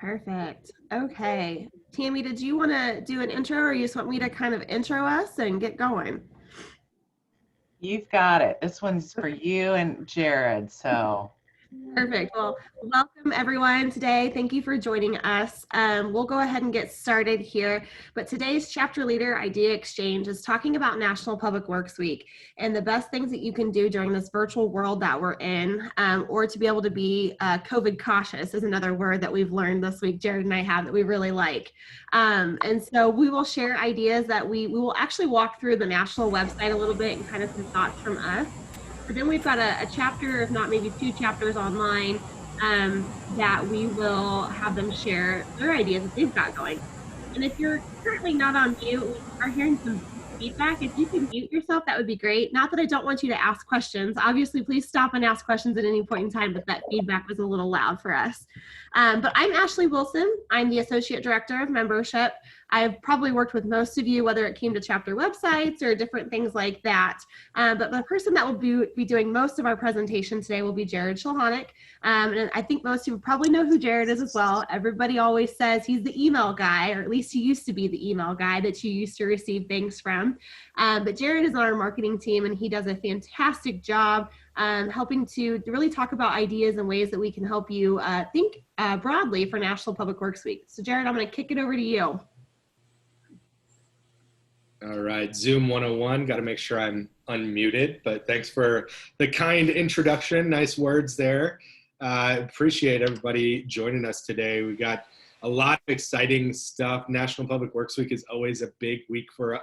Perfect. Okay. Tammy, did you want to do an intro or you just want me to kind of intro us and get going? You've got it. This one's for you and Jared. So, Perfect. Well, welcome everyone today. Thank you for joining us. We'll go ahead and get started here. But today's chapter leader idea exchange is talking about National Public Works Week and the best things that you can do during this virtual world that we're in, or to be able to be COVID cautious is another word that we've learned this week, Jared and I have, that we really like. And so we will share ideas that we will actually walk through the national website a little bit and kind of some thoughts from us. But then we've got a chapter, if not maybe two chapters online, that we will have them share their ideas that they've got going. And if you're currently not on mute, we are hearing some feedback. If you can mute yourself, that would be great. Not that I don't want you to ask questions. Obviously, please stop and ask questions at any point in time, but that feedback was a little loud for us. But I'm Ashley Wilson. I'm the Associate Director of Membership. I've probably worked with most of you, whether it came to chapter websites or different things like that. But the person that will be doing most of our presentation today will be Jared Shulhonic. And I think most of you probably know who Jared is as well. Everybody always says he's the email guy, or at least he used to be the email guy that you used to receive things from. But Jared is on our marketing team, and he does a fantastic job helping to really talk about ideas and ways that we can help you think broadly for National Public Works Week. So Jared, I'm going to kick it over to you. All right, Zoom 101, got to make sure I'm unmuted, but thanks for the kind introduction. Nice words there. Appreciate everybody joining us today. We got a lot of exciting stuff. National Public Works Week is always a big week for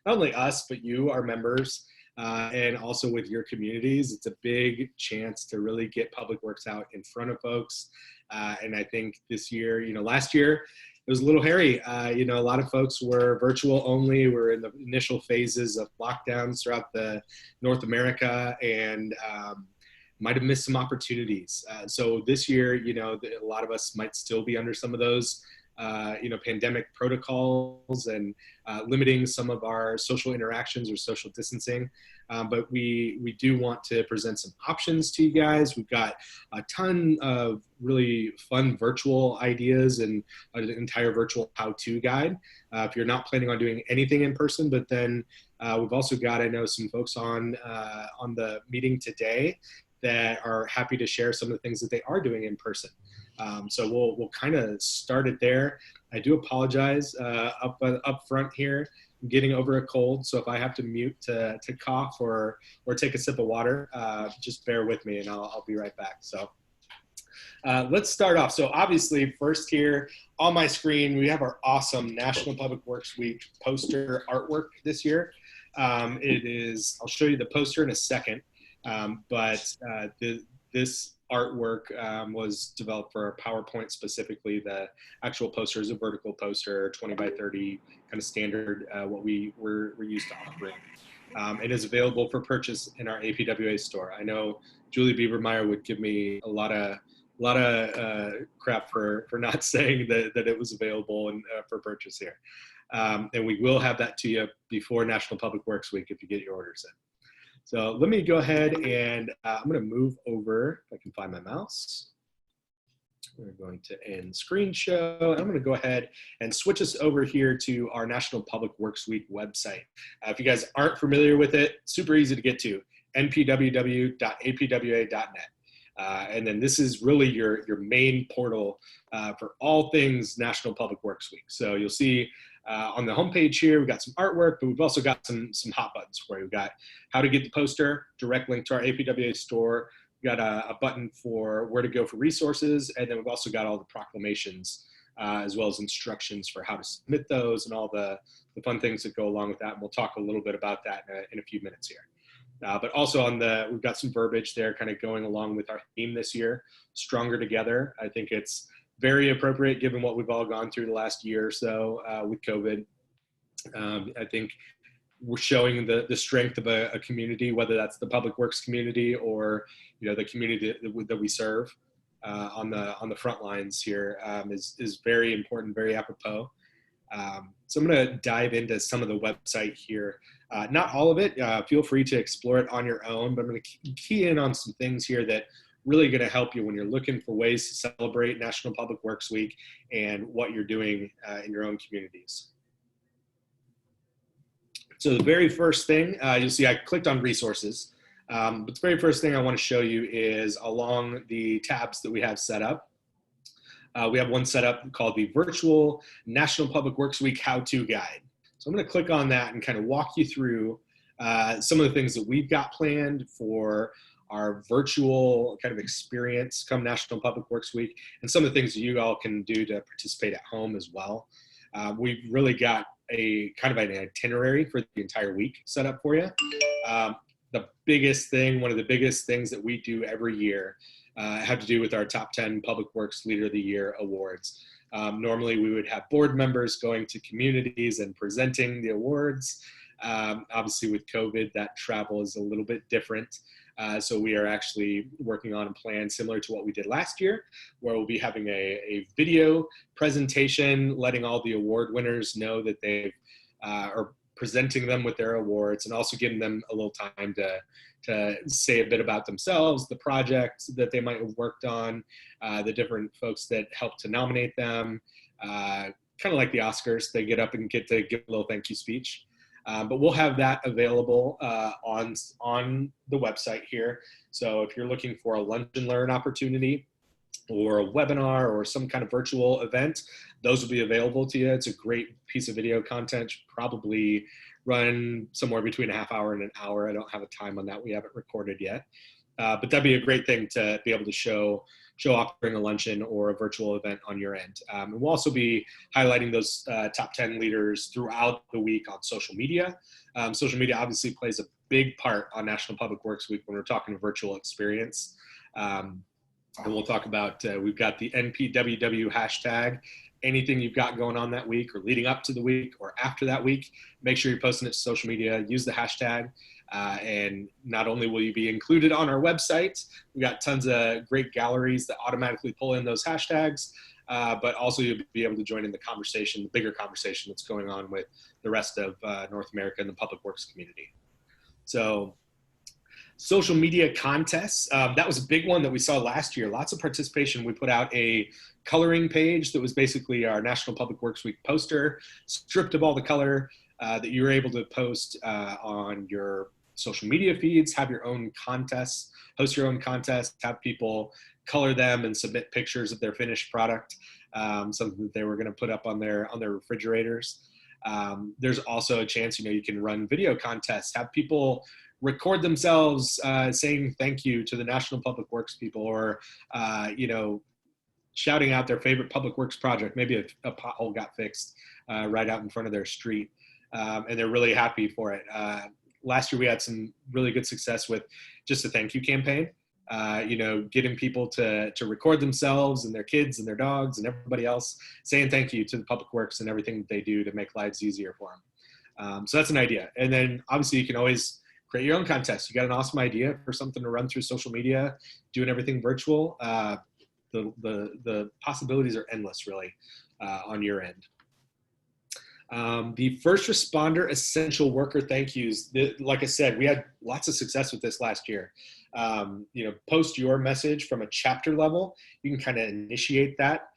not only us, but you, our members, and also with your communities. It's a big chance to really get public works out in front of folks. And I think this year, last year, it was a little hairy. A lot of folks were virtual only. We're in the initial phases of lockdowns throughout the North America, and might have missed some opportunities. So this year, a lot of us might still be under some of those, pandemic protocols and limiting some of our social interactions or social distancing. But we do want to present some options to you guys. We've got a ton of really fun virtual ideas and an entire virtual how-to guide. If you're not planning on doing anything in person, but then we've also got, I know, some folks on the meeting today that are happy to share some of the things that they are doing in person. So we'll kind of start it there. I do apologize up front here. I'm getting over a cold, so if I have to mute to cough or take a sip of water, just bear with me, and I'll be right back. So let's start off. So obviously, first here on my screen, we have our awesome National Public Works Week poster artwork this year. It is, I'll show you the poster in a second, but this artwork was developed for a PowerPoint specifically. The actual poster is a vertical poster, 20 by 30, kind of standard, what we're used to offering. It is available for purchase in our APWA store. I know Julie Biebermeyer would give me a lot of crap for not saying that it was available and for purchase here. And we will have that to you before National Public Works Week if you get your orders in. So let me go ahead and I'm going to move over, if I can find my mouse. We're going to end screen show. I'm going to go ahead and switch us over here to our National Public Works Week website. If you guys aren't familiar with it, super easy to get to, npww.apwa.net. And then this is really your main portal for all things National Public Works Week. So you'll see on the homepage here, we've got some artwork, but we've also got some hot buttons for you. We've got how to get the poster, direct link to our APWA store. We've got a button for where to go for resources. And then we've also got all the proclamations as well as instructions for how to submit those and all the fun things that go along with that. And we'll talk a little bit about that in a few minutes here. But also we've got some verbiage there kind of going along with our theme this year, Stronger Together. I think it's very appropriate given what we've all gone through the last year or so with COVID. I think we're showing the strength of a community, whether that's the public works community or the community that we serve on the front lines here is very important, very apropos. So I'm going to dive into some of the website here. Not all of it. Feel free to explore it on your own, but I'm going to key in on some things here that really going to help you when you're looking for ways to celebrate National Public Works Week and what you're doing in your own communities. So the very first thing, you'll see I clicked on resources, but the very first thing I want to show you is along the tabs that we have set up. We have one set up called the Virtual National Public Works Week How-To Guide. So I'm going to click on that and kind of walk you through some of the things that we've got planned for our virtual kind of experience come National Public Works Week, and some of the things that you all can do to participate at home as well. We've really got a kind of an itinerary for the entire week set up for you. The biggest thing, one of the biggest things that we do every year have to do with our top 10 Public Works Leader of the Year awards. Normally we would have board members going to communities and presenting the awards. Obviously with COVID, that travel is a little bit different. So we are actually working on a plan similar to what we did last year, where we'll be having a video presentation, letting all the award winners know that they've are presenting them with their awards, and also giving them a little time to say a bit about themselves, the projects that they might have worked on, the different folks that helped to nominate them, kind of like the Oscars, they get up and get to give a little thank you speech. But we'll have that available on the website here. So if you're looking for a lunch and learn opportunity or a webinar or some kind of virtual event, those will be available to you. It's a great piece of video content, should probably run somewhere between a half hour and an hour. I don't have a time on that. We haven't recorded yet. But that'd be a great thing to be able to show off during a luncheon or a virtual event on your end. And we'll also be highlighting those top 10 leaders throughout the week on social media. Social media obviously plays a big part on National Public Works Week when we're talking virtual experience. And we'll talk about, we've got the NPWW hashtag. Anything you've got going on that week or leading up to the week or after that week, make sure you're posting it to social media, use the hashtag. And not only will you be included on our website, we got tons of great galleries that automatically pull in those hashtags, but also you'll be able to join in the conversation, the bigger conversation that's going on with the rest of North America and the public works community. So social media contests, that was a big one that we saw last year. Lots of participation. We put out a coloring page that was basically our National Public Works Week poster, stripped of all the color that you were able to post on your social media feeds, have your own contests, host your own contests, have people color them and submit pictures of their finished product, something that they were going to put up on their refrigerators. There's also a chance, you can run video contests, have people record themselves saying thank you to the National Public Works people, or shouting out their favorite public works project. Maybe a pothole got fixed right out in front of their street, and they're really happy for it. Last year we had some really good success with just a thank you campaign, getting people to record themselves and their kids and their dogs and everybody else saying thank you to the public works and everything that they do to make lives easier for them. So that's an idea. And then obviously you can always create your own contest. You got an awesome idea for something to run through social media, doing everything virtual. The possibilities are endless, really, on your end. The first responder essential worker thank yous. Like I said, we had lots of success with this last year. Post your message from a chapter level. You can kind of initiate that.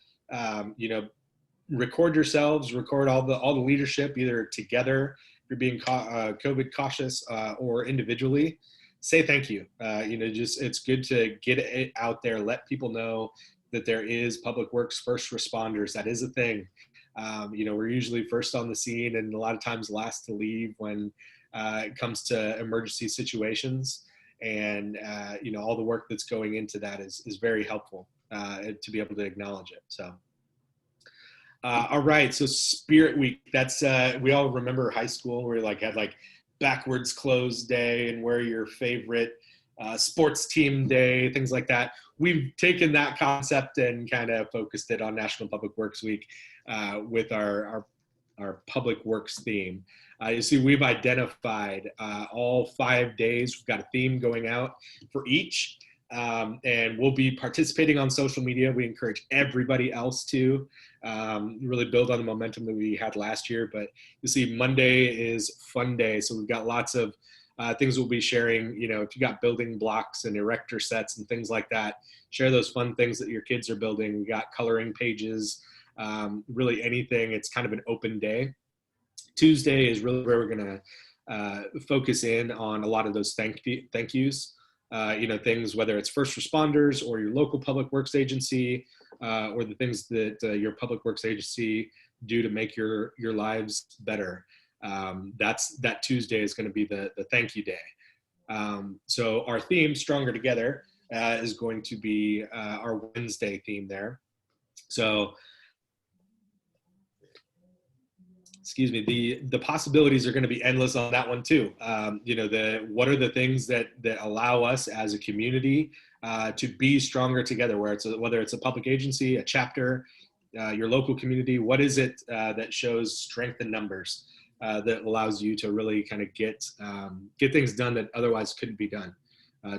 Record yourselves, record all the leadership, either together if you're being COVID cautious or individually. Say thank you. It's good to get it out there, let people know that there is public works first responders. That is a thing. We're usually first on the scene and a lot of times last to leave when it comes to emergency situations. And, all the work that's going into that is very helpful to be able to acknowledge it. So, all right. So Spirit Week, that's, we all remember high school where you had backwards clothes day and wear your favorite sports team day, things like that. We've taken that concept and kind of focused it on National Public Works Week with our public works theme. You see, we've identified all 5 days. We've got a theme going out for each, and we'll be participating on social media. We encourage everybody else to really build on the momentum that we had last year. But you see, Monday is fun day, so we've got lots of things we'll be sharing, if you got building blocks and erector sets and things like that, share those fun things that your kids are building. We got coloring pages, really anything. It's kind of an open day. Tuesday is really where we're going to focus in on a lot of those thank yous. Things, whether it's first responders or your local public works agency, or the things that your public works agency do to make your lives better. That Tuesday is going to be the thank you day. So our theme, Stronger Together, is going to be our Wednesday theme there. So, excuse me, the possibilities are going to be endless on that one too. What are the things that allow us as a community to be stronger together, whether it's a public agency, a chapter, your local community, what is it that shows strength in numbers that allows you to really kind of get things done that otherwise couldn't be done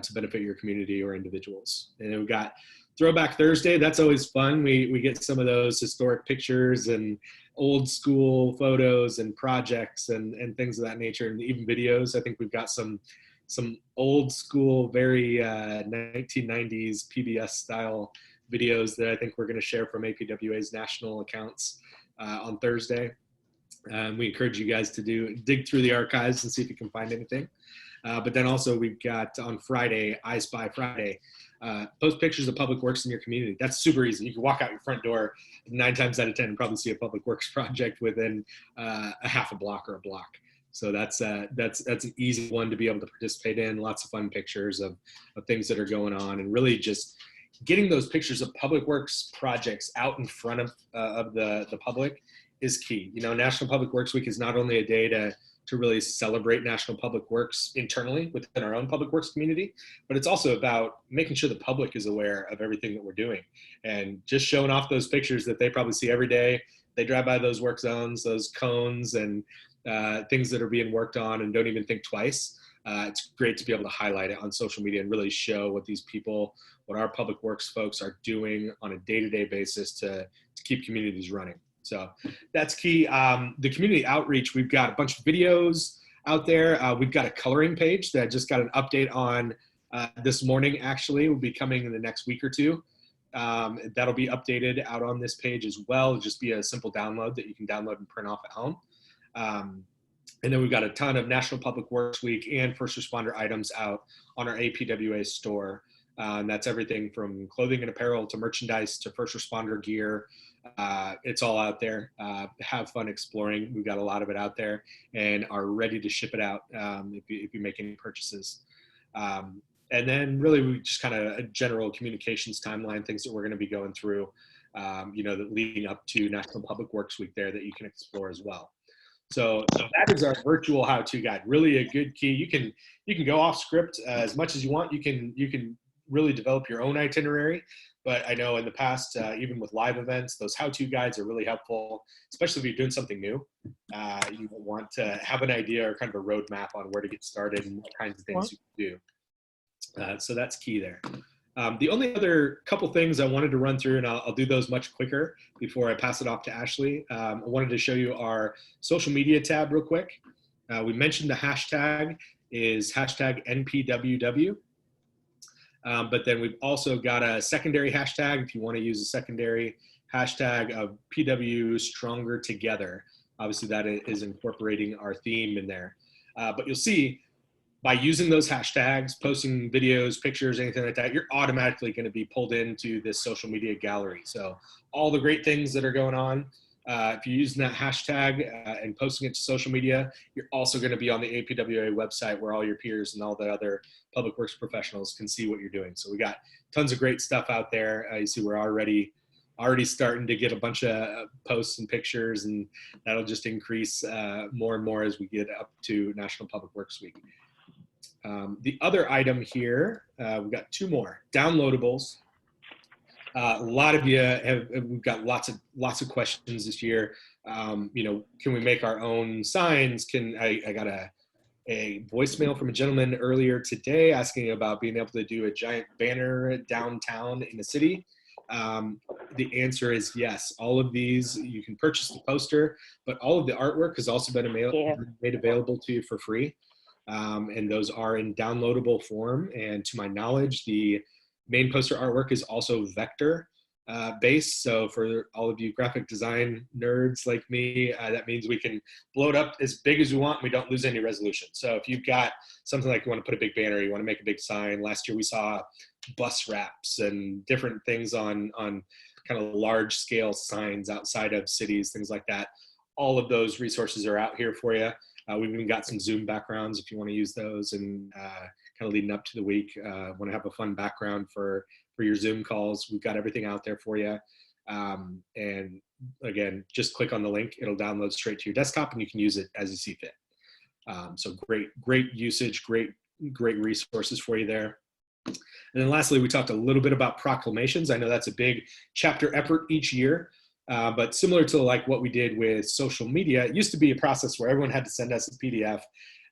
to benefit your community or individuals. And then we've got Throwback Thursday. That's always fun. We get some of those historic pictures and old school photos and projects and things of that nature, and even videos. I think we've got some old school, very 1990s PBS style videos that I think we're going to share from APWA's national accounts on Thursday. We encourage you guys to dig through the archives and see if you can find anything. But then also we've got on Friday, I Spy Friday. Post pictures of public works in your community. That's super easy. You can walk out your front door 9 times out of 10 and probably see a public works project within a half a block or a block. So that's an easy one to be able to participate in. Lots of fun pictures of things that are going on, and really just getting those pictures of public works projects out in front of the public is key. National Public Works Week is not only a day to really celebrate national public works internally within our own public works community, but it's also about making sure the public is aware of everything that we're doing and just showing off those pictures that they probably see every day. They drive by those work zones, those cones, and things that are being worked on and don't even think twice. It's great to be able to highlight it on social media and really show what our public works folks are doing on a day-to-day basis to keep communities running. So that's key. The community outreach, we've got a bunch of videos out there. We've got a coloring page that just got an update on this morning, actually. Will be coming in the next week or two. That'll be updated out on this page as well. It'll just be a simple download that you can download and print off at home. And then we've got a ton of National Public Works Week and first responder items out on our APWA store. And that's everything from clothing and apparel to merchandise to first responder gear. It's all out there. Have fun exploring. We've got a lot of it out there and are ready to ship it out if you make any purchases. And then really we just kind of a general communications timeline, things that we're going to be going through, that leading up to National Public Works Week there that you can explore as well. So that is our virtual how-to guide. Really a good key. You can go off script as much as you want. You can really develop your own itinerary. But I know in the past, even with live events, those how-to guides are really helpful, especially if you're doing something new. You want to have an idea or kind of a roadmap on where to get started and what kinds of things you can do. So that's key there. The only other couple things I wanted to run through, and I'll do those much quicker before I pass it off to Ashley. I wanted to show you our social media tab real quick. We mentioned the hashtag is hashtag NPWW. But then we've also got a secondary hashtag if you want to use a secondary hashtag of PW Stronger Together. Obviously that is incorporating our theme in there. But you'll see by using those hashtags, posting videos, pictures, anything like that, you're automatically going to be pulled into this social media gallery. So all the great things that are going on, if you're using that hashtag and posting it to social media, you're also going to be on the APWA website where all your peers and all the other public works professionals can see what you're doing. So we got tons of great stuff out there. You see we're already starting to get a bunch of posts and pictures, and that'll just increase more and more as we get up to National Public Works Week. The other item here, we've got 2 more downloadables. A lot of you we've got lots of questions this year. Can we make our own signs? I got a voicemail from a gentleman earlier today asking about being able to do a giant banner downtown in the city. The answer is yes. All of these, you can purchase the poster, but all of the artwork has also been made available to you for free. and those are in downloadable form. And to my knowledge, the main poster artwork is also vector based. So for all of you graphic design nerds like me, that means we can blow it up as big as we want. And we don't lose any resolution. So if you've got something like you want to put a big banner, you want to make a big sign. Last year we saw bus wraps and different things on kind of large scale signs outside of cities, things like that. All of those resources are out here for you. We've even got some Zoom backgrounds if you want to use those, and kind of leading up to the week, want to have a fun background for your Zoom calls. We've got everything out there for you. And again, just click on the link. It'll download straight to your desktop and you can use it as you see fit. So great usage, great resources for you there. And then lastly, we talked a little bit about proclamations. I know that's a big chapter effort each year. But similar to like what we did with social media, it used to be a process where everyone had to send us a PDF.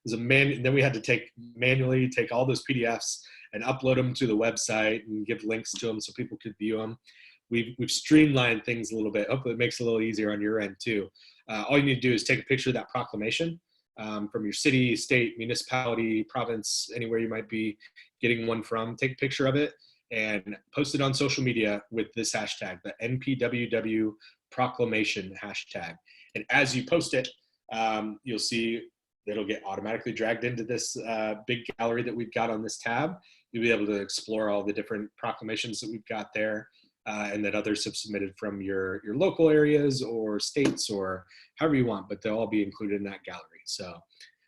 Then we had to manually take all those PDFs and upload them to the website and give links to them so people could view them. We've streamlined things a little bit. Hopefully it makes it a little easier on your end too. All you need to do is take a picture of that proclamation from your city, state, municipality, province, anywhere you might be getting one from. Take a picture of it and post it on social media with this hashtag, the NPWW proclamation hashtag. And as you post it, you'll see it'll get automatically dragged into this big gallery that we've got on this tab. You'll be able to explore all the different proclamations that we've got there and that others have submitted from your local areas or states or however you want, but they'll all be included in that gallery. So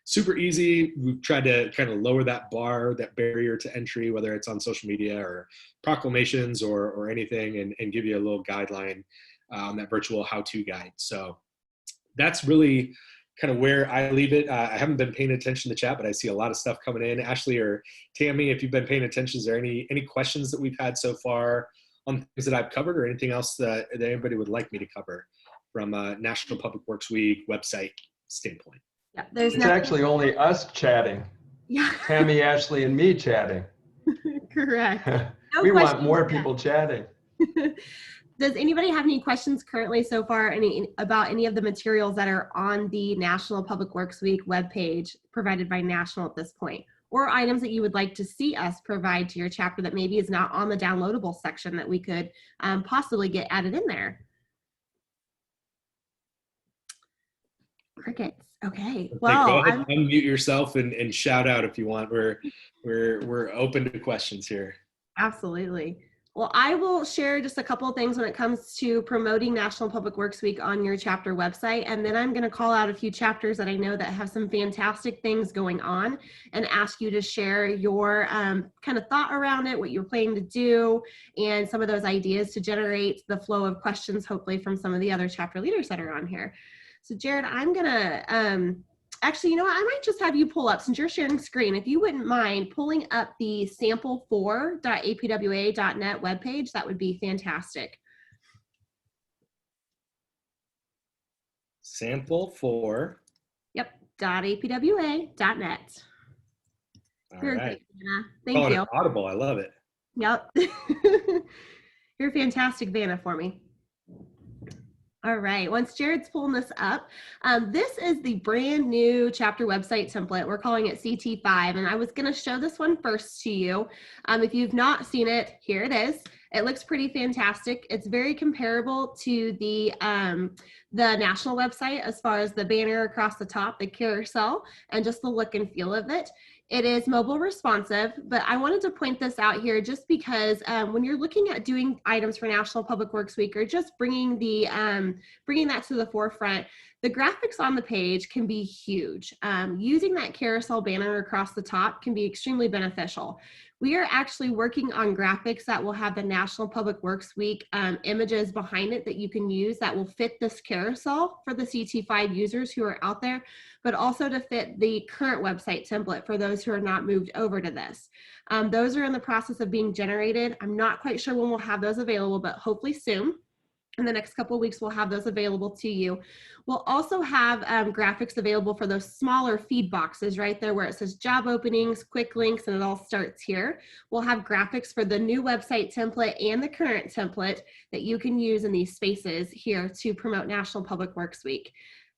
super easy. We've tried to kind of lower that bar, that barrier to entry, whether it's on social media or proclamations or anything, and give you a little guideline on that virtual how-to guide. So that's really kind of where I leave it. I haven't been paying attention to chat, but I see a lot of stuff coming in. Ashley or Tammy, if you've been paying attention, is there any questions that we've had so far on things that I've covered, or anything else that anybody would like me to cover from a National Public Works Week website standpoint? Yeah, it's actually only us chatting. Yeah. Tammy, Ashley, and me chatting. Correct. No we want more people chatting. Does anybody have any questions currently so far about any of the materials that are on the National Public Works Week webpage provided by National at this point, or items that you would like to see us provide to your chapter that maybe is not on the downloadable section that we could possibly get added in there? Crickets. Okay. Well, go ahead, unmute yourself and shout out if you want. We're open to questions here. Absolutely. Well, I will share just a couple of things when it comes to promoting National Public Works Week on your chapter website. And then I'm going to call out a few chapters that I know that have some fantastic things going on and ask you to share your kind of thought around it, what you're planning to do, and some of those ideas to generate the flow of questions, hopefully from some of the other chapter leaders that are on here. So Jared, I'm going to, actually, you know what? I might just have you pull up, since you're sharing screen, if you wouldn't mind pulling up the sample4.apwa.net webpage, that would be fantastic. Sample4. Yep, .apwa.net. All You're right. great, Vanna. Thank you. Audible, I love it. Yep. You're fantastic, Vanna, for me. All right, once Jared's pulling this up, this is the brand new chapter website template. We're calling it CT5, and I was gonna show this one first to you. If you've not seen it, here it is. It looks pretty fantastic. It's very comparable to the national website as far as the banner across the top, the carousel, and just the look and feel of it. It is mobile responsive, but I wanted to point this out here just because when you're looking at doing items for National Public Works Week or just bringing that to the forefront, the graphics on the page can be huge. Using that carousel banner across the top can be extremely beneficial. We are actually working on graphics that will have the National Public Works Week images behind it that you can use that will fit this carousel for the CT5 users who are out there, but also to fit the current website template for those who are not moved over to this. Those are in the process of being generated. I'm not quite sure when we'll have those available, but hopefully soon. In the next couple of weeks, we'll have those available to you. We'll also have graphics available for those smaller feed boxes right there where it says job openings, quick links, and it all starts here. We'll have graphics for the new website template and the current template that you can use in these spaces here to promote National Public Works Week.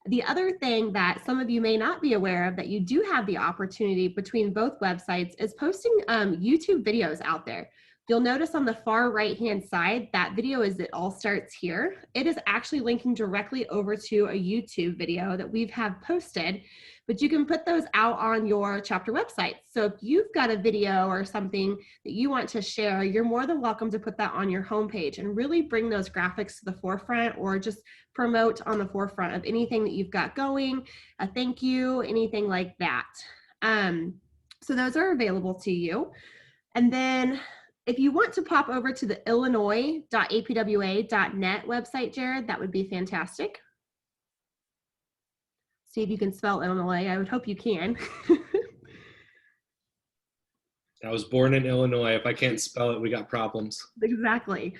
The other thing that some of you may not be aware of that you do have the opportunity between both websites is posting YouTube videos out there. You'll notice on the far right-hand side, that video is It All Starts Here. It is actually linking directly over to a YouTube video that we've posted, but you can put those out on your chapter website. So if you've got a video or something that you want to share, you're more than welcome to put that on your homepage and really bring those graphics to the forefront, or just promote on the forefront of anything that you've got going, a thank you, anything like that. So those are available to you. And then if you want to pop over to the illinois.apwa.net website, Jared, that would be fantastic. See if you can spell Illinois. I would hope you can. I was born in Illinois. If I can't spell it, we got problems. Exactly.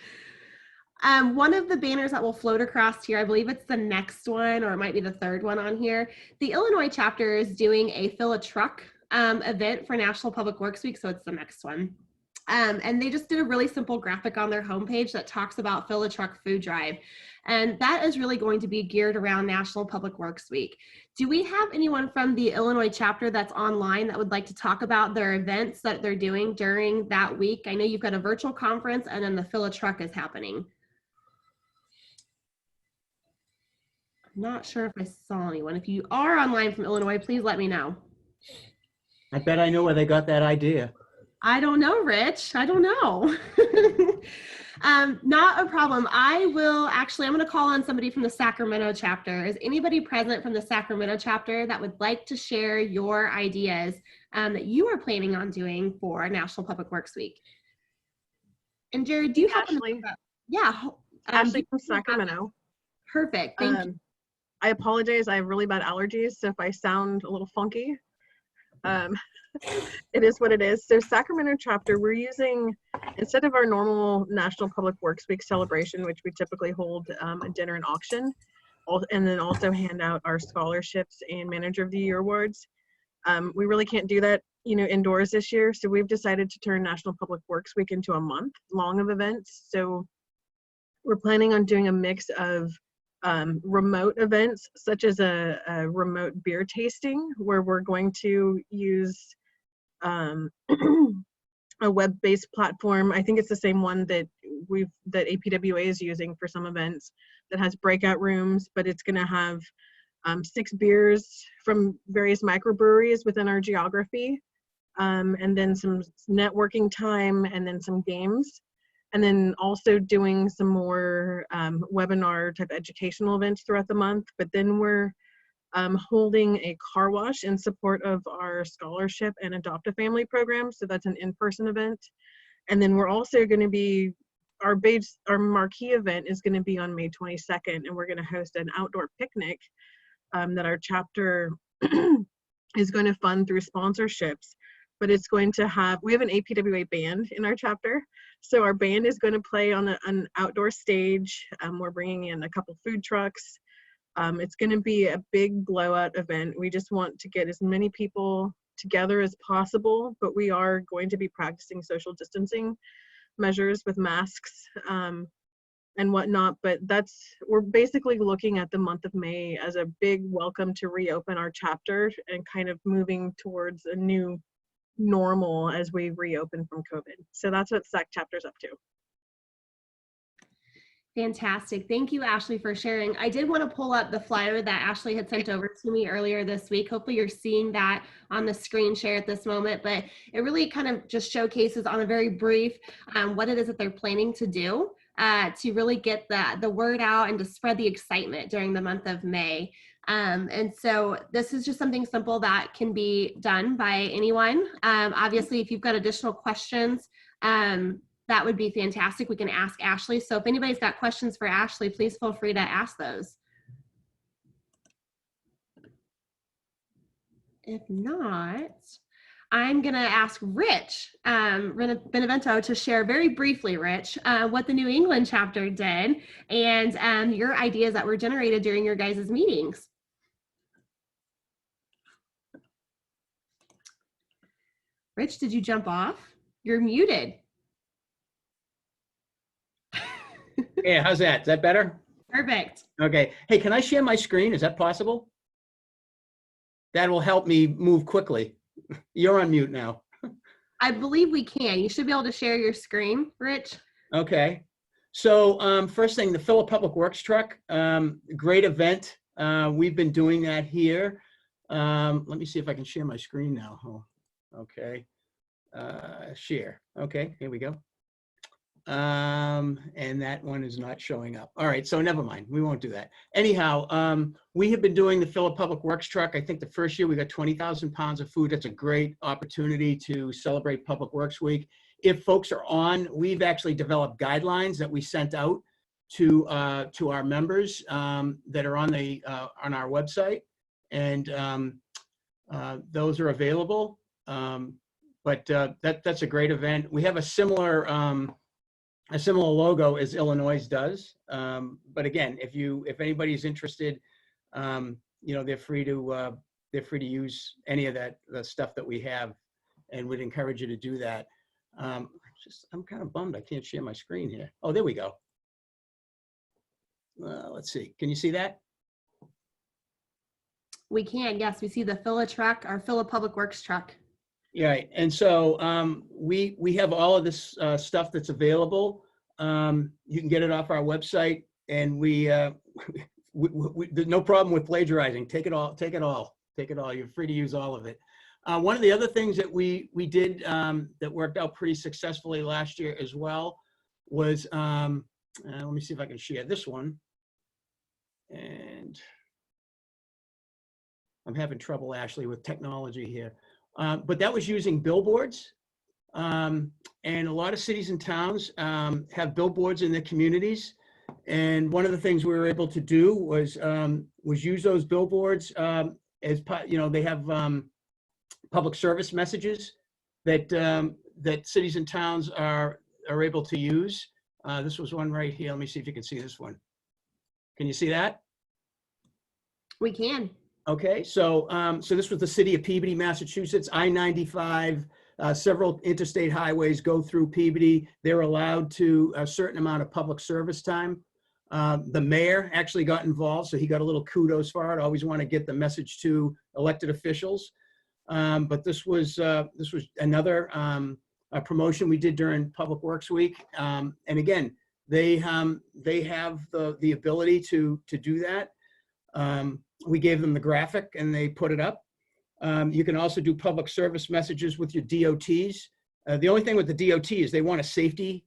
One of the banners that will float across here, I believe it's the next one, or it might be the third one on here. The Illinois chapter is doing a Fill a Truck event for National Public Works Week, so it's the next one. And they just did a really simple graphic on their homepage that talks about Fill a Truck Food Drive. And that is really going to be geared around National Public Works Week. Do we have anyone from the Illinois chapter that's online that would like to talk about their events that they're doing during that week? I know you've got a virtual conference, and then the Fill a Truck is happening. I'm not sure if I saw anyone. If you are online from Illinois, please let me know. I bet I know where they got that idea. I don't know, Rich. I don't know. Not a problem. I'm going to call on somebody from the Sacramento chapter. Is anybody present from the Sacramento chapter that would like to share your ideas that you are planning on doing for National Public Works Week? And Jared, do you have Ashley? Yeah. Ashley from Sacramento. Perfect. Thank you. I apologize. I have really bad allergies, so if I sound a little funky, it is what it is. So Sacramento chapter, we're using, instead of our normal National Public Works Week celebration, which we typically hold a dinner and auction, and then also hand out our scholarships and Manager of the Year awards. We really can't do that, indoors this year. So we've decided to turn National Public Works Week into a month long of events. So we're planning on doing a mix of remote events, such as a remote beer tasting, where we're going to use a web-based platform. I think it's the same one that APWA is using for some events, that has breakout rooms, but it's going to have 6 beers from various microbreweries within our geography, and then some networking time, and then some games. And then also doing some more webinar type educational events throughout the month. But then we're holding a car wash in support of our scholarship and Adopt a Family program. So that's an in-person event. And then we're also going to be, our marquee event is going to be on May 22nd, and we're going to host an outdoor picnic that our chapter is going to fund through sponsorships. But it's going to have, we have an APWA band in our chapter. So our band is going to play on an outdoor stage. We're bringing in a couple food trucks. It's going to be a big blowout event. We just want to get as many people together as possible, but we are going to be practicing social distancing measures with masks and whatnot. But we're basically looking at the month of May as a big welcome to reopen our chapter and kind of moving towards a new normal as we reopen from COVID. So that's what SAC chapter's up to. Fantastic. Thank you, Ashley, for sharing. I did want to pull up the flyer that Ashley had sent over to me earlier this week. Hopefully you're seeing that on the screen share at this moment, but it really kind of just showcases on a very brief what it is that they're planning to do to really get the word out and to spread the excitement during the month of May. And so this is just something simple that can be done by anyone. Obviously, if you've got additional questions, that would be fantastic. We can ask Ashley. So if anybody's got questions for Ashley, please feel free to ask those. If not, I'm going to ask Rich Benevento to share very briefly, Rich, what the New England chapter did and your ideas that were generated during your guys' meetings. Rich, did you jump off? You're muted. Yeah, how's that? Is that better? Perfect. Okay. Hey, can I share my screen? Is that possible? That will help me move quickly. You're on mute now. I believe we can. You should be able to share your screen, Rich. Okay. So first thing, the Phillip Public Works truck, great event. We've been doing that here. Let me see if I can share my screen now. Oh, okay. Share. Okay, here we go. And that one is not showing up. All right, so never mind. We won't do that. Anyhow, we have been doing the Phillip Public Works truck. I think the first year we got 20,000 pounds of food. That's a great opportunity to celebrate Public Works Week. If folks are on, we've actually developed guidelines that we sent out to our members that are on our website, and those are available. But that's a great event. We have a similar logo as Illinois does. But again, if anybody's interested, they're free to use any of the stuff that we have, and would encourage you to do that. I'm kind of bummed I can't share my screen here. Oh, there we go. Let's see. Can you see that? We can. Yes, we see the Phillip truck, our Phillip Public Works truck. Yeah, right. And so we have all of this stuff that's available. You can get it off our website, and there's no problem with plagiarizing. Take it all. You're free to use all of it. One of the other things that we did that worked out pretty successfully last year as well was, let me see if I can share this one. And I'm having trouble, Ashley, with technology here. But that was using billboards. And a lot of cities and towns have billboards in their communities. And one of the things we were able to do was use those billboards as part, they have public service messages that cities and towns are able to use. This was one right here. Let me see if you can see this one. Can you see that? We can. Okay, so this was the city of Peabody, Massachusetts, I-95, several interstate highways go through Peabody. They're allowed to a certain amount of public service time. The mayor actually got involved, so he got a little kudos for it. Always want to get the message to elected officials. But this was another promotion we did during Public Works Week. And again, they have the ability to do that. We gave them the graphic and they put it up. You can also do public service messages with your DOTs. The only thing with the DOT is they want a safety,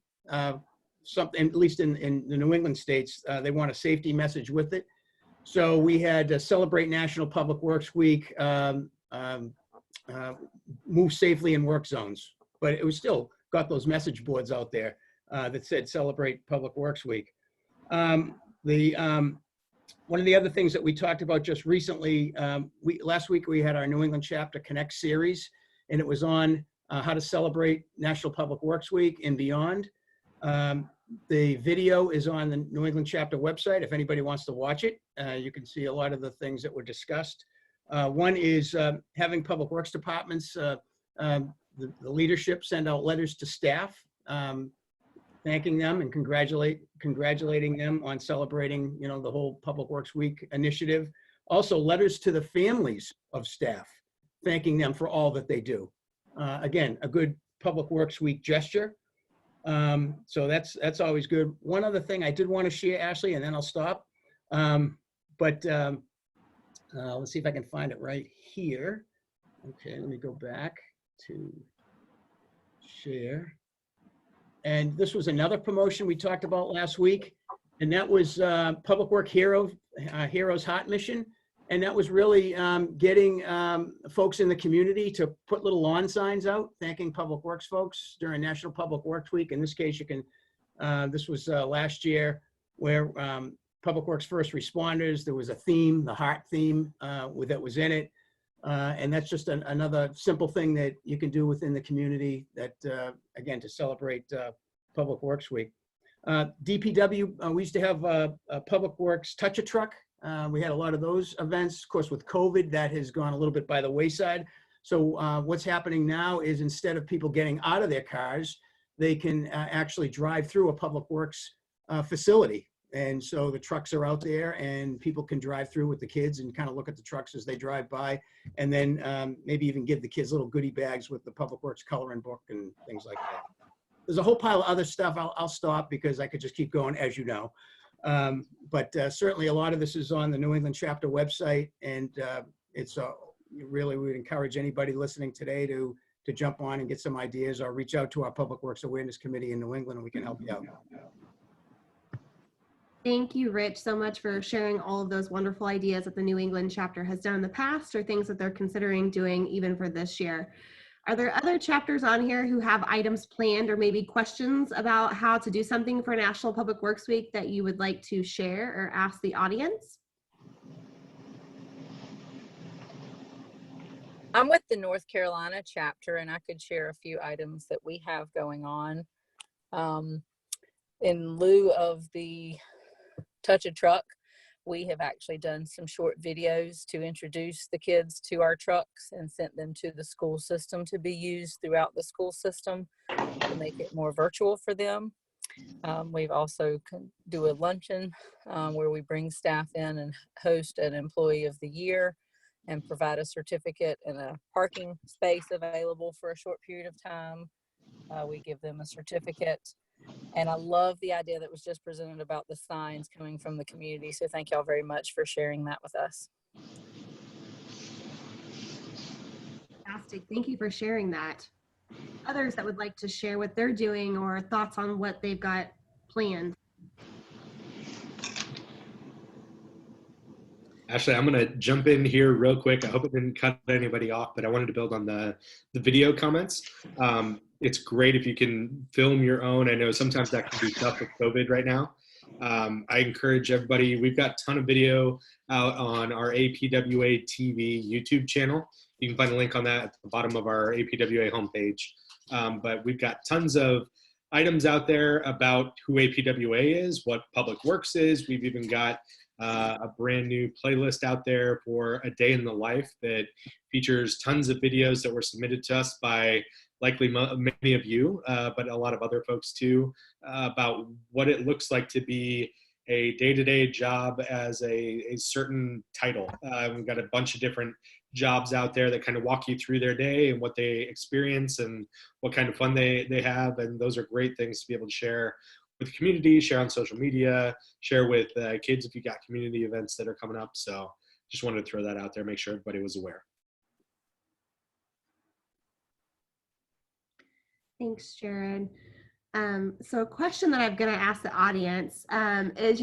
something, at least in the New England states, they want a safety message with it. So we had Celebrate National Public Works Week, move safely in work zones, but it was still got those message boards out there that said Celebrate Public Works Week. One of the other things that we talked about just recently, last week we had our New England Chapter Connect series, and it was on how to celebrate National Public Works Week and beyond. The video is on the New England Chapter website. If anybody wants to watch it, you can see a lot of the things that were discussed. One is having public works departments, the leadership send out letters to staff, thanking them and congratulating them on celebrating, the whole Public Works Week initiative. Also, letters to the families of staff, thanking them for all that they do. Again, a good Public Works Week gesture. So that's always good. One other thing I did want to share, Ashley, and then I'll stop. Let's see if I can find it right here. Okay, let me go back to share. And this was another promotion we talked about last week, and that was Public Work Heroes Hot Mission. And that was really getting folks in the community to put little lawn signs out, thanking Public Works folks during National Public Works Week. In this case, you can, this was last year, where Public Works first responders, there was a theme, the heart theme that was in it. And that's just another simple thing that you can do within the community that, again, to celebrate Public Works Week. DPW, we used to have a Public Works Touch-a-Truck. We had a lot of those events. Of course, with COVID, that has gone a little bit by the wayside. So what's happening now is instead of people getting out of their cars, they can actually drive through a Public Works facility. And so the trucks are out there and people can drive through with the kids and kind of look at the trucks as they drive by. And then maybe even give the kids little goodie bags with the Public Works coloring book and things like that. There's a whole pile of other stuff. I'll stop because I could just keep going, as you know. But certainly a lot of this is on the New England chapter website. And it's really, we would encourage anybody listening today to jump on and get some ideas or reach out to our Public Works Awareness Committee in New England and we can help you out. Thank you, Rich, so much for sharing all of those wonderful ideas that the New England chapter has done in the past or things that they're considering doing even for this year. Are there other chapters on here who have items planned or maybe questions about how to do something for National Public Works Week that you would like to share or ask the audience? I'm with the North Carolina chapter, and I could share a few items that we have going on. In lieu of the Touch a Truck, we have actually done some short videos to introduce the kids to our trucks and sent them to the school system to be used throughout the school system to make it more virtual for them. We've also do a luncheon where we bring staff in and host an Employee of the Year and provide a certificate and a parking space available for a short period of time. We give them a certificate. And I love the idea that was just presented about the signs coming from the community. So thank y'all very much for sharing that with us. Fantastic. Thank you for sharing that. Others that would like to share what they're doing or thoughts on what they've got planned. Ashley, I'm going to jump in here real quick. I hope it didn't cut anybody off, but I wanted to build on the video comments. It's great if you can film your own. I know sometimes that can be tough with COVID right now. I encourage everybody, we've got a ton of video out on our APWA TV YouTube channel. You can find a link on that at the bottom of our APWA homepage. But we've got tons of items out there about who APWA is, what Public Works is. We've even got a brand new playlist out there for a day in the life that features tons of videos that were submitted to us by likely many of you, but a lot of other folks too, about what it looks like to be a day-to-day job as a certain title. We've got a bunch of different jobs out there that kind of walk you through their day and what they experience and what kind of fun they have. And those are great things to be able to share with the community, share on social media, share with kids if you got community events that are coming up. So just wanted to throw that out there, make sure everybody was aware. Thanks, Jared. So a question that I'm going to ask the audience is,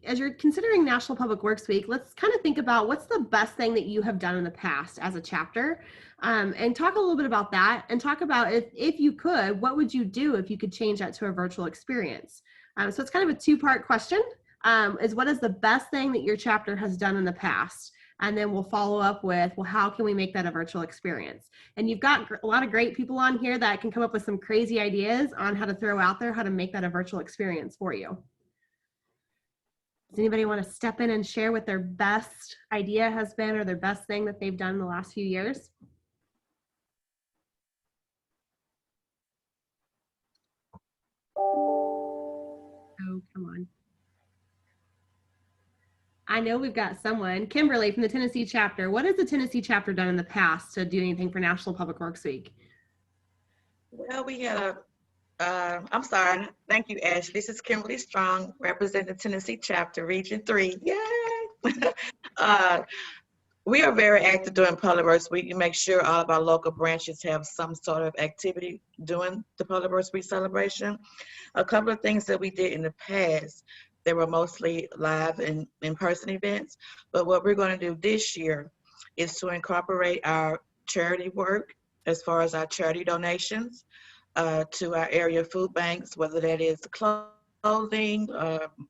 as you're considering National Public Works Week, let's kind of think about what's the best thing that you have done in the past as a chapter, and talk a little bit about that, and talk about if you could, what would you do if you could change that to a virtual experience? So it's kind of a two-part question, is what is the best thing that your chapter has done in the past? And then we'll follow up with, well, how can we make that a virtual experience? And you've got a lot of great people on here that can come up with some crazy ideas on how to throw out there, how to make that a virtual experience for you. Does anybody want to step in and share what their best idea has been or their best thing that they've done in the last few years? Oh, come on. I know we've got someone, Kimberly from the Tennessee chapter. What has the Tennessee chapter done in the past to do anything for National Public Works Week? Well, we had I'm sorry. Thank you, Ashley. This is Kimberly Strong, representing the Tennessee chapter, Region 3. Yay! We are very active during Public Works Week. We make sure all of our local branches have some sort of activity during the Public Works Week celebration. A couple of things that we did in the past, they were mostly live and in-person events, but what we're going to do this year is to incorporate our charity work as far as our charity donations to our area food banks, whether that is clothing,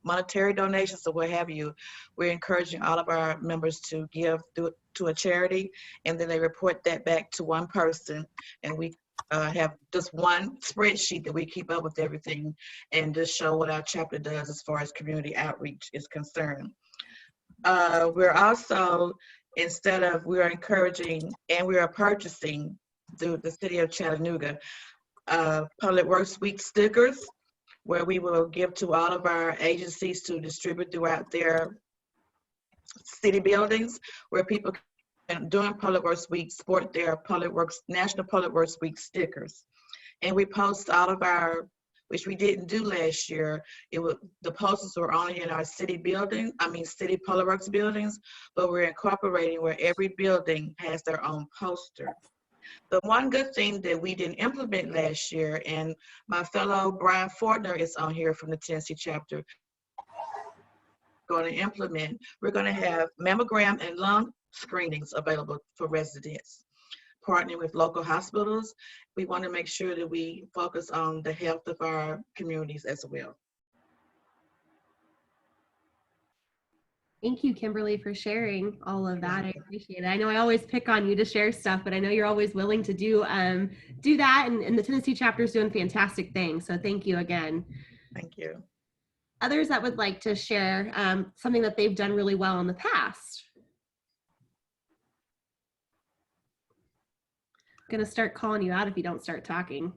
monetary donations, or what have you. We're encouraging all of our members to give to a charity, and then they report that back to one person, and we have just one spreadsheet that we keep up with everything and just show what our chapter does as far as community outreach is concerned. We're also, we are encouraging and we are purchasing through the city of Chattanooga Public Works Week stickers where we will give to all of our agencies to distribute throughout their city buildings, where people can, during Public Works Week, sport their National Public Works Week stickers. And we post all of our, which we didn't do last year. The posters were only in our city Public Works buildings, but we're incorporating where every building has their own poster. The one good thing that we didn't implement last year, and my fellow Brian Fortner is on here from the Tennessee chapter, going to implement, we're going to have mammogram and lung screenings available for residents. Partnering with local hospitals, we want to make sure that we focus on the health of our communities as well. Thank you, Kimberly, for sharing all of that. I appreciate it. I know I always pick on you to share stuff, but I know you're always willing to do that, and the Tennessee chapter is doing fantastic things. So thank you again. Thank you. Others that would like to share something that they've done really well in the past. I'm gonna start calling you out if you don't start talking.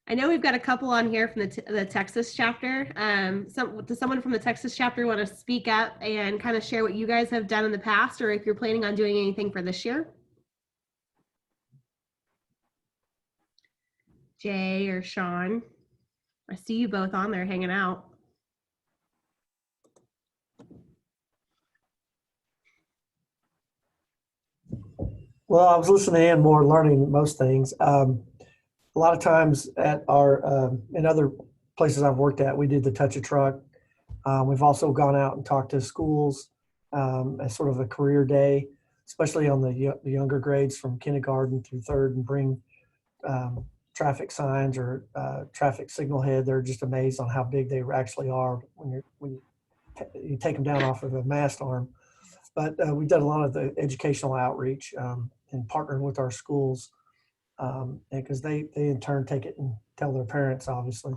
I know we've got a couple on here from the Texas chapter. Does someone from the Texas chapter want to speak up and kind of share what you guys have done in the past, or if you're planning on doing anything for this year? Jay or Sean? I see you both on there hanging out. Well, I was listening in more, learning most things. A lot of times at our, in other places I've worked at, we did the Touch a Truck. We've also gone out and talked to schools as sort of a career day, especially on the younger grades from kindergarten through third, and bring traffic signs or traffic signal head. They're just amazed on how big they actually are when you take them down off of a mast arm. But we've done a lot of the educational outreach and partnering with our schools, because they in turn take it and tell their parents, obviously.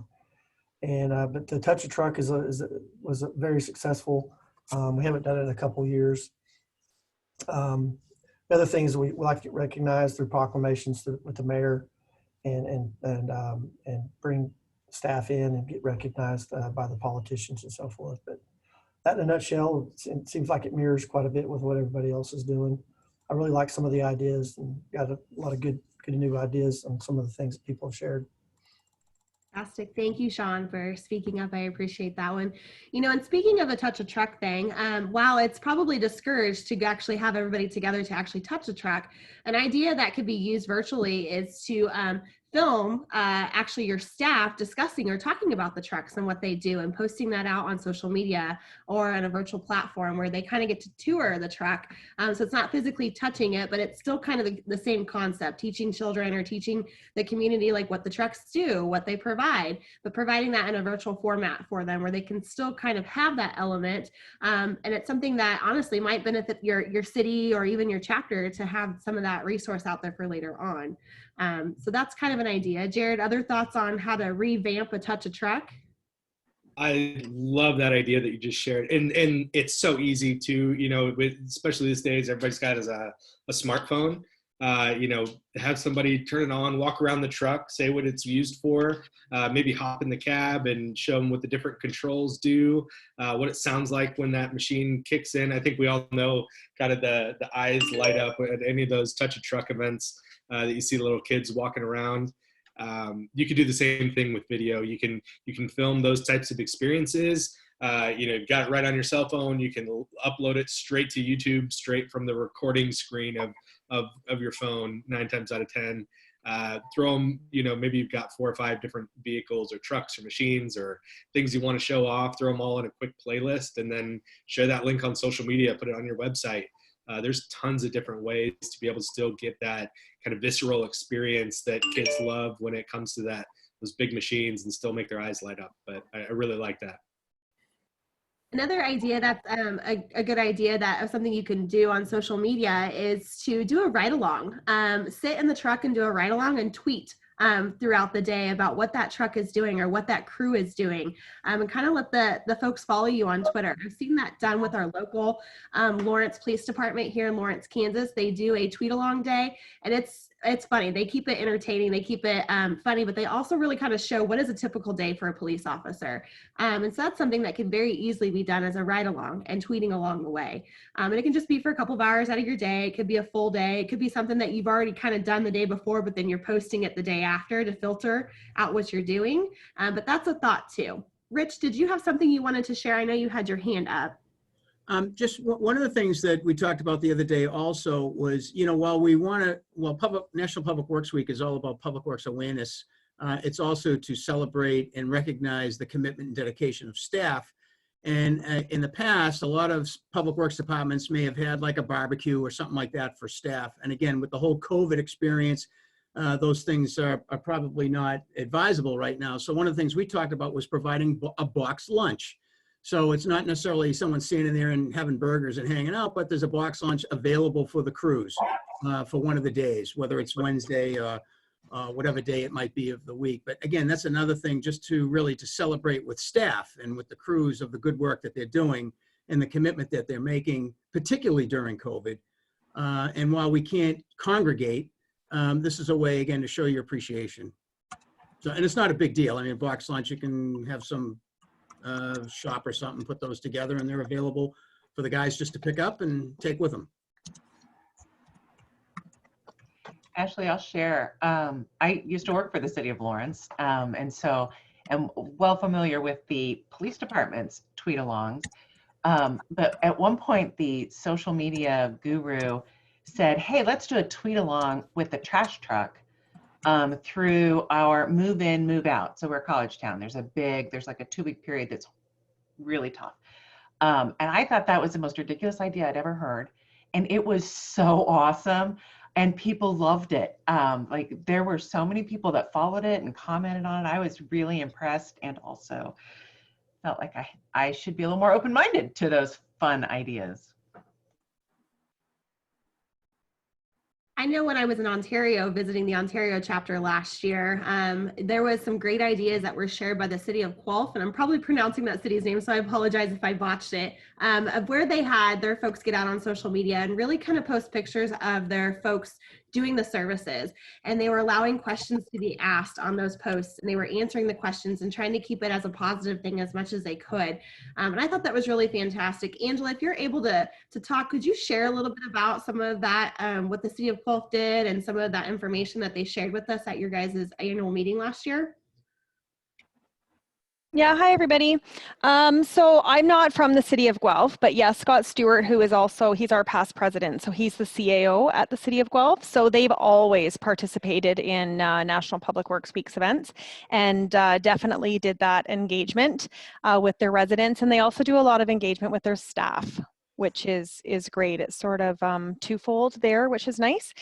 And but the Touch a Truck was very successful. We haven't done it in a couple years. Other things we like to get recognized through proclamations with the mayor, and bring staff in and get recognized by the politicians and so forth. But that in a nutshell, it seems like it mirrors quite a bit with what everybody else is doing. I really like some of the ideas, and got a lot of good new ideas on some of the things that people have shared. Fantastic. Thank you, Sean, for speaking up. I appreciate that one. You know, and speaking of the Touch a Truck thing, while it's probably discouraged to actually have everybody together to actually touch a truck, an idea that could be used virtually is to film actually your staff discussing or talking about the trucks and what they do, and posting that out on social media or on a virtual platform where they kind of get to tour the truck. So it's not physically touching it, but it's still kind of the same concept, teaching children or teaching the community like what the trucks do, what they provide, but providing that in a virtual format for them where they can still kind of have that element. And it's something that honestly might benefit your city or even your chapter to have some of that resource out there for later on. So that's kind of an idea. Jared, other thoughts on how to revamp a Touch a Truck? I love that idea that you just shared. And it's so easy to, you know, especially these days, everybody's got a smartphone. You know, have somebody turn it on, walk around the truck, say what it's used for, maybe hop in the cab and show them what the different controls do, what it sounds like when that machine kicks in. I think we all know kind of the eyes light up at any of those Touch a Truck events that you see little kids walking around. You could do the same thing with video. You can film those types of experiences. You know, you've got it right on your cell phone. You can upload it straight to YouTube, straight from the recording screen of your phone, 9 times out of 10. Throw them, you know, maybe you've got 4 or 5 different vehicles or trucks or machines or things you want to show off, throw them all in a quick playlist, and then share that link on social media, put it on your website. There's tons of different ways to be able to still get that kind of visceral experience that kids love when it comes to those big machines, and still make their eyes light up. But I really like that. Another idea that's a good idea that of something you can do on social media is to do a ride along. Sit in the truck and do a ride along and tweet throughout the day about what that truck is doing or what that crew is doing, and kind of let the folks follow you on Twitter. I've seen that done with our local Lawrence Police Department here in Lawrence, Kansas. They do a tweet along day, and it's funny. They keep it entertaining, they keep it funny, but they also really kind of show what is a typical day for a police officer. And so that's something that can very easily be done as a ride along and tweeting along the way. And it can just be for a couple of hours out of your day. It could be a full day. It could be something that you've already kind of done the day before, but then you're posting it the day after to filter out what you're doing. But that's a thought too. Rich, did you have something you wanted to share? I know you had your hand up. Just one of the things that we talked about the other day also was, while National Public Works Week is all about public works awareness, it's also to celebrate and recognize the commitment and dedication of staff. And in the past, a lot of public works departments may have had like a barbecue or something like that for staff. And again, with the whole COVID experience, those things are probably not advisable right now. So one of the things we talked about was providing a boxed lunch. So it's not necessarily someone standing there and having burgers and hanging out, but there's a box lunch available for the crews for one of the days, whether it's Wednesday or whatever day it might be of the week. But again, that's another thing just to really to celebrate with staff and with the crews of the good work that they're doing and the commitment that they're making, particularly during COVID. And while we can't congregate, this is a way, again, to show your appreciation. So, and it's not a big deal. I mean, box lunch, you can have some shop or something, put those together, and they're available for the guys just to pick up and take with them. Ashley, I'll share. I used to work for the city of Lawrence, and so am well familiar with the police department's tweet-alongs. But at one point, the social media guru said, hey, let's do a tweet-along with the trash truck through our move in, move out. So we're a college town. There's like a 2-week period that's really tough. And I thought that was the most ridiculous idea I'd ever heard. And it was so awesome. And people loved it. Like there were so many people that followed it and commented on it. I was really impressed and also felt like I should be a little more open-minded to those fun ideas. I know when I was in Ontario visiting the Ontario chapter last year, there was some great ideas that were shared by the city of Guelph, and I'm probably pronouncing that city's name, so I apologize if I botched it, of where they had their folks get out on social media and really kind of post pictures of their folks doing the services. And they were allowing questions to be asked on those posts, and they were answering the questions and trying to keep it as a positive thing as much as they could. And I thought that was really fantastic. Angela, if you're able to talk, could you share a little bit about some of that, what the city of Guelph did and some of that information that they shared with us at your guys' annual meeting last year? Yeah, hi everybody. So I'm not from the city of Guelph, but yes, Scott Stewart, who is also, he's our past president, so he's the CAO at the city of Guelph. So they've always participated in National Public Works Week's events and definitely did that engagement with their residents. And they also do a lot of engagement with their staff, which is great. It's sort of twofold there, which is nice.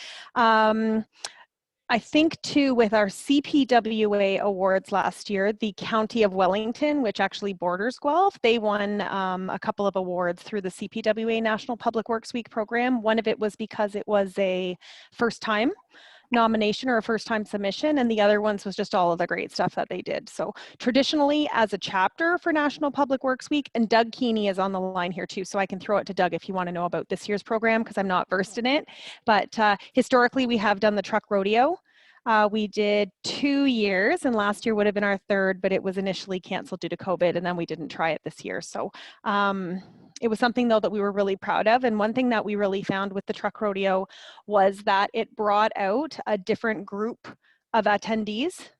I think too, with our CPWA awards last year, the County of Wellington, which actually borders Guelph, they won a couple of awards through the CPWA National Public Works Week program. One of it was because it was a first time nomination or a first time submission, and the other ones was just all of the great stuff that they did. So traditionally as a chapter for National Public Works Week, and Doug Keeney is on the line here too, so I can throw it to Doug if you want to know about this year's program, because I'm not versed in it. But historically we have done the truck rodeo. We did 2 years, and last year would have been our third, but it was initially canceled due to COVID, and then we didn't try it this year. So it was something though that we were really proud of. And one thing that we really found with the truck rodeo was that it brought out a different group of attendees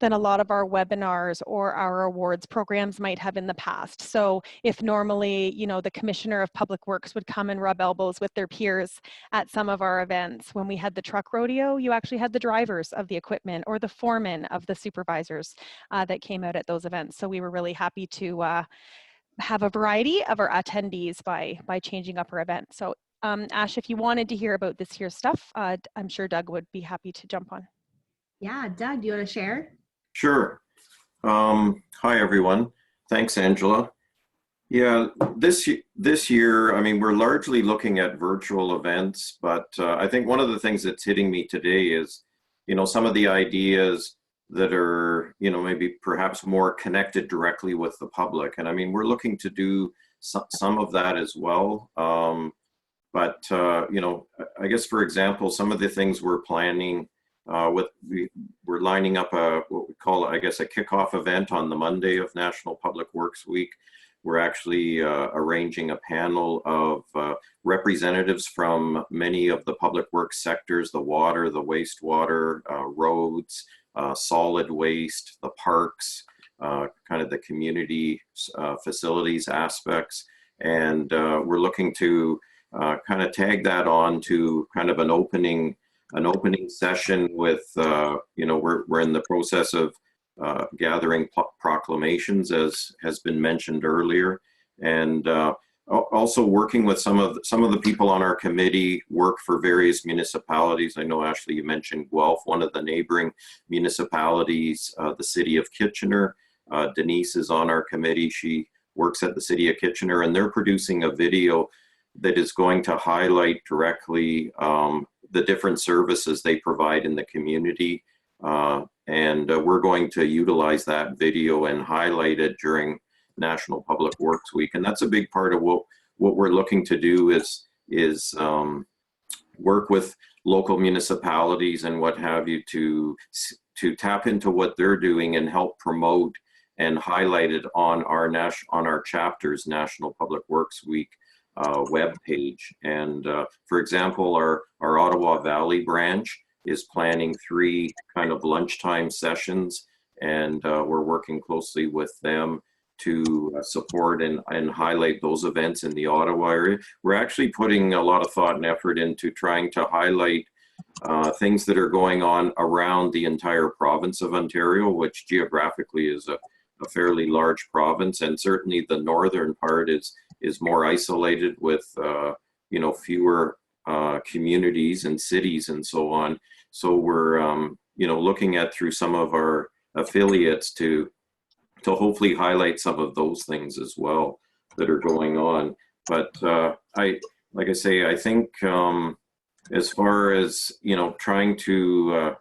than a lot of our webinars or our awards programs might have in the past. So if normally, you know, the Commissioner of Public Works would come and rub elbows with their peers at some of our events, when we had the truck rodeo, you actually had the drivers of the equipment or the foremen of the supervisors that came out at those events. So we were really happy to have a variety of our attendees by changing up our event. So Ash, if you wanted to hear about this year's stuff, I'm sure Doug would be happy to jump on. Yeah, Doug, do you want to share? Sure. Hi, everyone. Thanks, Angela. Yeah, this year, I mean, we're largely looking at virtual events, but I think one of the things that's hitting me today is some of the ideas that are, maybe perhaps more connected directly with the public. And I mean, we're looking to do some of that as well. But I guess, for example, some of the things we're planning we're lining up what we call, I guess, a kickoff event on the Monday of National Public Works Week. We're actually arranging a panel of representatives from many of the public works sectors: the water, the wastewater, roads, solid waste, the parks, kind of the community facilities aspects. And we're looking to kind of tag that on to kind of an opening session with, we're in the process of gathering proclamations, as has been mentioned earlier, and also working with some of the people on our committee work for various municipalities. I know, Ashley, you mentioned Guelph, one of the neighboring municipalities, the city of Kitchener. Denise is on our committee. She works at the city of Kitchener, and they're producing a video that is going to highlight directly the different services they provide in the community. And we're going to utilize that video and highlight it during National Public Works Week. And that's a big part of what we're looking to do is work with local municipalities and what have you to tap into what they're doing and help promote and highlight it on our chapter's National Public Works Week web page. And for example, our Ottawa Valley branch is planning 3 kind of lunchtime sessions, and we're working closely with them to support and highlight those events in the Ottawa area. We're actually putting a lot of thought and effort into trying to highlight things that are going on around the entire province of Ontario, which geographically is a fairly large province, and certainly the northern part is more isolated with fewer communities and cities and so on. So we're looking at through some of our affiliates to hopefully highlight some of those things as well that are going on. But I think as far as trying to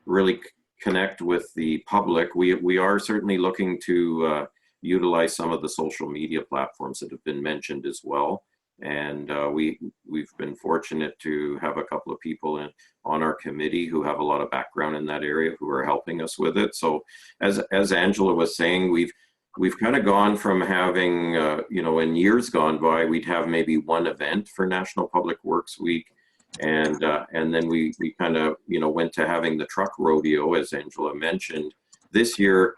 really connect with the public, we are certainly looking to utilize some of the social media platforms that have been mentioned as well. And we've been fortunate to have a couple of people on our committee who have a lot of background in that area who are helping us with it. So as Angela was saying, we've kind of gone from having, in years gone by, we'd have maybe one event for National Public Works Week. And then we kind of, went to having the truck rodeo, as Angela mentioned. This year,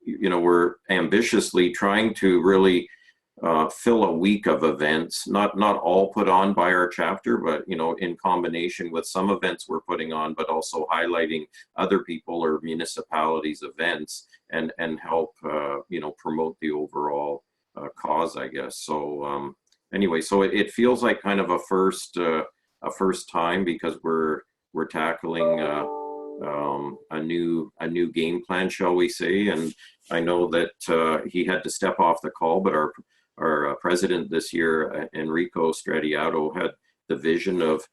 we're ambitiously trying to really fill a week of events, not all put on by our chapter, but in combination with some events we're putting on, but also highlighting other people or municipalities' events and help promote the overall cause, I guess. So anyway, so it feels like kind of a first time, because we're tackling a new game plan, shall we say. And I know that he had to step off the call, but our president this year, Enrico Stradiato, had the vision of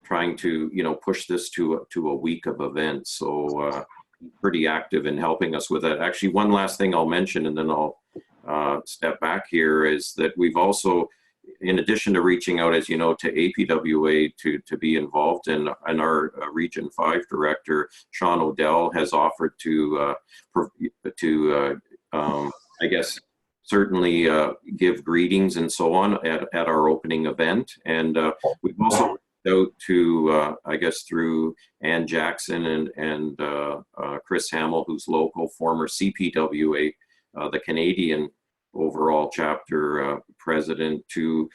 trying to push this to a week of events. So pretty active in helping us with that. Actually, one last thing I'll mention, and then I'll step back here, is that we've also, in addition to reaching out, as you know, to APWA to be involved in, and our Region 5 director, Sean Odell, has offered to I guess, certainly give greetings and so on at our opening event. And we've also reached out to, I guess, through Ann Jackson and Chris Hamill, who's local, former CPWA, the Canadian overall chapter president, to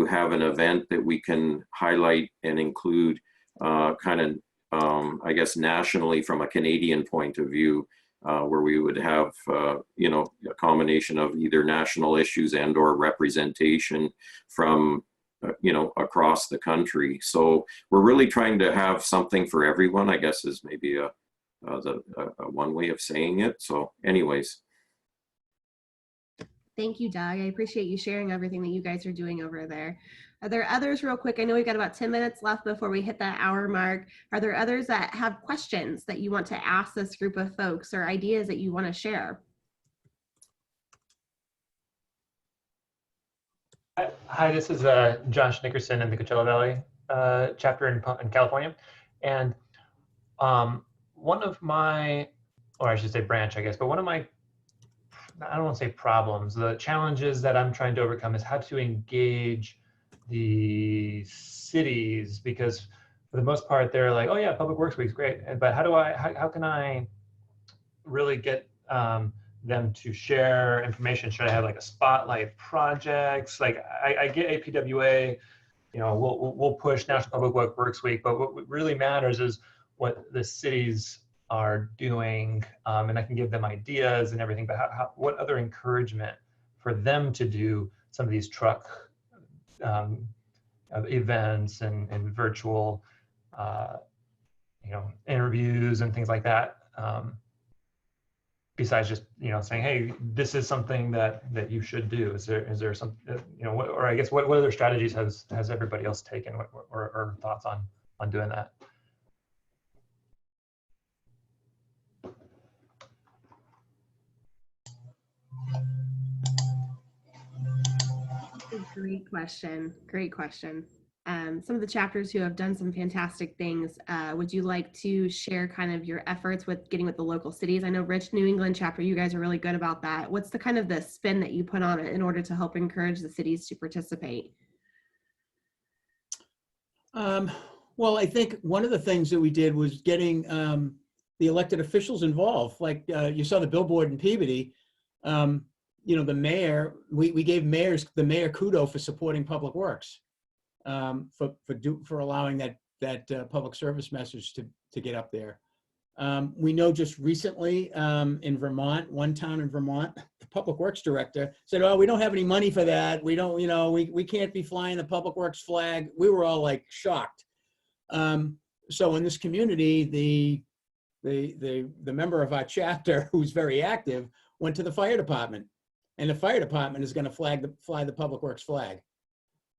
have an event that we can highlight and include kind of, I guess, nationally from a Canadian point of view, where we would have, a combination of either national issues and or representation from, across the country. So we're really trying to have something for everyone, I guess, is maybe a one way of saying it. So anyways. Thank you, Doug. I appreciate you sharing everything that you guys are doing over there. Are there others, real quick? I know we've got about 10 minutes left before we hit that hour mark. Are there others that have questions that you want to ask this group of folks or ideas that you want to share? Hi, this is Josh Nickerson in the Coachella Valley chapter in California. And one of my, or I should say branch, I guess, but one of my, I don't want to say problems, the challenges that I'm trying to overcome is how to engage the cities, because for the most part, they're like, oh yeah, Public Works Week's great. But how can I really get them to share information? Should I have like a spotlight projects? Like I get APWA, you know, we'll push National Public Works Week, but what really matters is what the cities are doing, and I can give them ideas and everything, but what other encouragement for them to do some of these truck events and virtual, you know, interviews and things like that. Besides just, you know, saying, hey, this is something that you should do. Is there some, you know, or I guess what other strategies has everybody else taken or thoughts on doing that? Great question. Great question. Some of the chapters who have done some fantastic things, would you like to share kind of your efforts with getting with the local cities? I know Rich, New England chapter, you guys are really good about that. What's the kind of the spin that you put on it in order to help encourage the cities to participate? Well, I think one of the things that we did was getting the elected officials involved. Like you saw the billboard in Peabody. You know, the mayor, we gave the mayor kudos for supporting Public Works, for allowing that public service message to get up there. We know just recently in Vermont, one town in Vermont, the Public Works director said, oh, we don't have any money for that. We don't, you know, we can't be flying the Public Works flag. We were all like shocked. So in this community, the member of our chapter, who's very active, went to the fire department. And the fire department is going to fly the Public Works flag.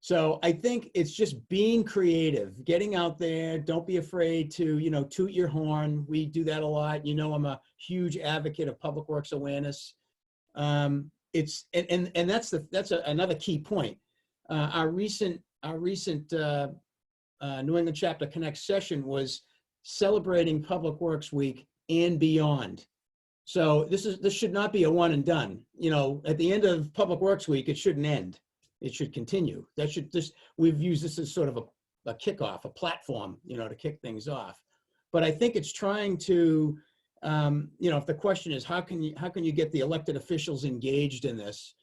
So I think it's just being creative, getting out there. Don't be afraid to, you know, toot your horn. We do that a lot. You know, I'm a huge advocate of Public Works awareness. And that's another key point. Our recent New England Chapter Connect session was celebrating Public Works Week and beyond. So this should not be a one and done. You know, at the end of Public Works Week, it shouldn't end. It should continue. We've used this as sort of a kickoff, a platform, you know, to kick things off. But I think it's trying to, you know, if the question is how can you get the elected officials engaged in this?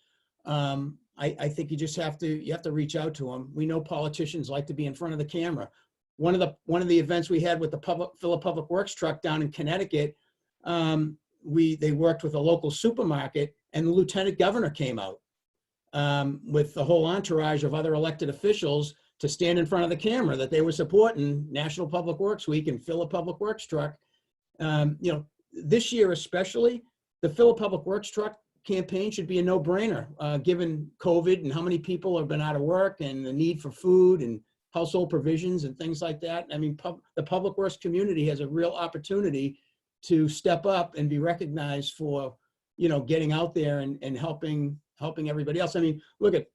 I think you just have to reach out to them. We know politicians like to be in front of the camera. One of the events we had with the Philip Public Works truck down in Connecticut, they worked with a local supermarket, and the lieutenant governor came out with the whole entourage of other elected officials to stand in front of the camera that they were supporting National Public Works Week and fill a Public Works truck. You know, this year especially, the Fill a Public Works truck campaign should be a no-brainer, given COVID and how many people have been out of work and the need for food and household provisions and things like that. I mean, the Public Works community has a real opportunity to step up and be recognized for, you know, getting out there and helping everybody else. I mean, look at,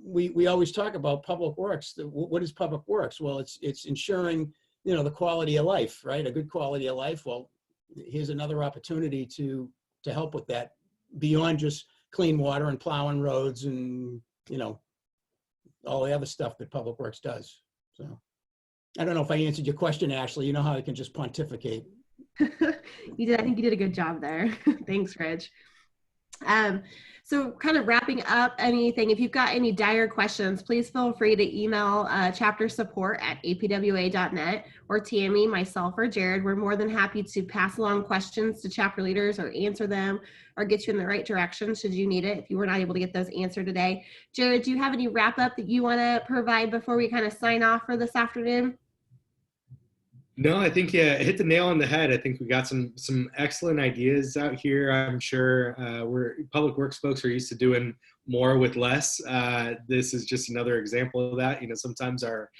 we always talk about Public Works. What is Public Works? Well, it's ensuring, you know, the quality of life, right? A good quality of life. Well, here's another opportunity to help with that beyond just clean water and plowing roads and, you know, all the other stuff that Public Works does. So I don't know if I answered your question, Ashley. You know how I can just pontificate. You did. I think you did a good job there. Thanks, Rich. So kind of wrapping up anything, if you've got any dire questions, please feel free to email chapter support at apwa.net, or Tammy, myself, or Jared. We're more than happy to pass along questions to chapter leaders or answer them or get you in the right direction should you need it if you were not able to get those answered today. Jared, do you have any wrap up that you want to provide before we kind of sign off for this afternoon? No, I think you hit the nail on the head. I think we got some excellent ideas out here. I'm sure we're public works folks are used to doing more with less. This is just another example of that. You know, sometimes our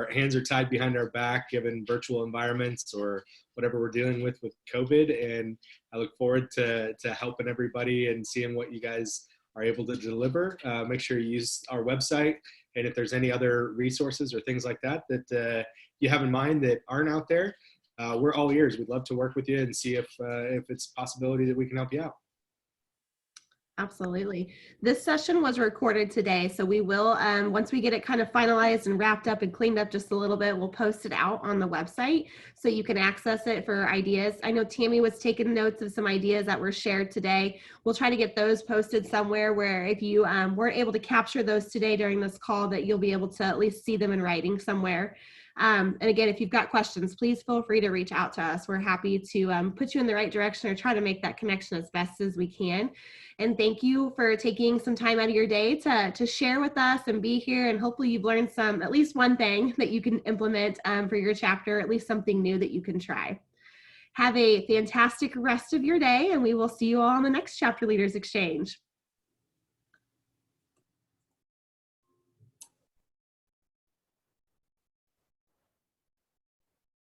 hands are tied behind our back given virtual environments or whatever we're dealing with COVID. And I look forward to helping everybody and seeing what you guys are able to deliver. Make sure you use our website. And if there's any other resources or things like that you have in mind that aren't out there, we're all ears. We'd love to work with you and see if it's a possibility that we can help you out. Absolutely. This session was recorded today, so we will, once we get it kind of finalized and wrapped up and cleaned up just a little bit, we'll post it out on the website so you can access it for ideas. I know Tammy was taking notes of some ideas that were shared today. We'll try to get those posted somewhere where if you weren't able to capture those today during this call, that you'll be able to at least see them in writing somewhere. And again, if you've got questions, please feel free to reach out to us. We're happy to put you in the right direction or try to make that connection as best as we can. And thank you for taking some time out of your day to share with us and be here. And hopefully you've learned at least one thing that you can implement for your chapter, at least something new that you can try. Have a fantastic rest of your day, and we will see you all on the next Chapter Leaders Exchange.